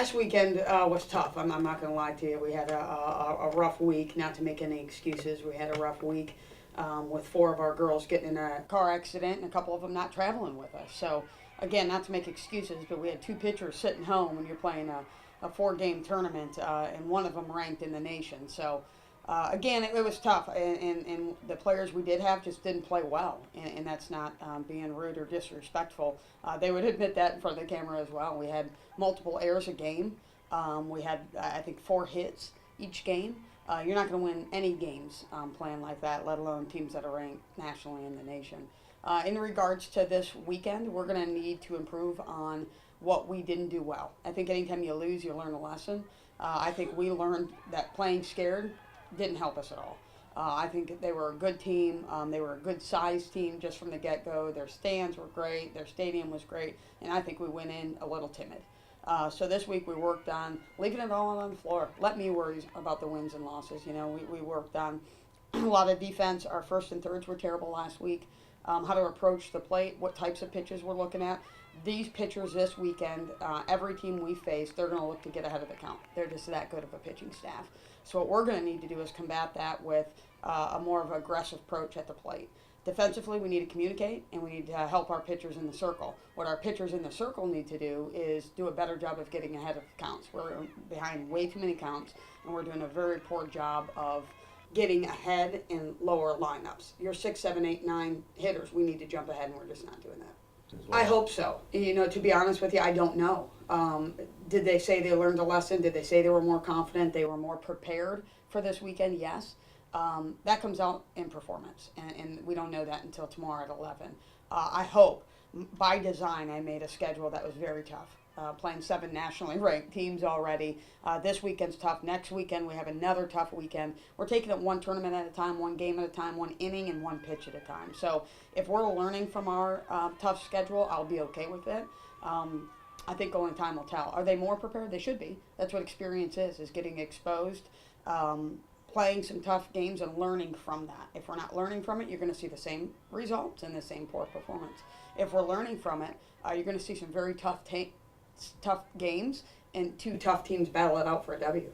last weekend was tough. I'm not going to lie to you. We had a rough week, not to make any excuses. We had a rough week with 4 of our girls getting in a car accident and a couple of them not traveling with us. So, again, not to make excuses, but we had 2 pitchers sitting home when you're playing a 4-game tournament, and one of them ranked in the nation. So, again, it was tough, and the players we did have just didn't play well, and that's not being rude or disrespectful. They would admit that in front of the camera as well. We had multiple errors a game. We had, I think, 4 hits each game. You're not going to win any games playing like that, let alone teams that are ranked nationally in the nation. In regards to this weekend, we're going to need to improve on what we didn't do well. I think anytime you lose, you learn a lesson. I think we learned that playing scared didn't help us at all. I think they were a good team. They were a good sized team just from the get-go. Their stands were great. Their stadium was great. And I think we went in a little timid. So this week we worked on leaving it all on the floor. Let me worry about the wins and losses. You know, we worked on a lot of defense. Our first and thirds were terrible last week. How to approach the plate, what types of pitches we're looking at. These pitchers this weekend, every team we face, they're going to look to get ahead of the count. They're just that good of a pitching staff. So what we're going to need to do is combat that with a more of an aggressive approach at the plate. Defensively, we need to communicate, and we need to help our pitchers in the circle. What our pitchers in the circle need to do is do a better job of getting ahead of counts. We're behind way too many counts, and we're doing a very poor job of getting ahead in lower lineups. Your 6, 7, 8, 9 hitters, we need to jump ahead, and we're just not doing that. Well, I hope so. You know, to be honest with you, I don't know. Did they say they learned a lesson? Did they say they were more confident? They were more prepared for this weekend? Yes. That comes out in performance, and we don't know that until tomorrow at 11. I hope. By design, I made a schedule that was very tough. Playing 7 nationally ranked teams already. This weekend's tough. Next weekend, we have another tough weekend. We're taking it one tournament at a time, one game at a time, one inning, and one pitch at a time. So if we're learning from our tough schedule, I'll be okay with it. I think only time will tell. Are they more prepared? They should be. That's what experience is getting exposed, playing some tough games and learning from that. If we're not learning from it, you're going to see the same results and the same poor performance. If we're learning from it, you're going to see some very tough games and 2 tough teams battle it out for a W.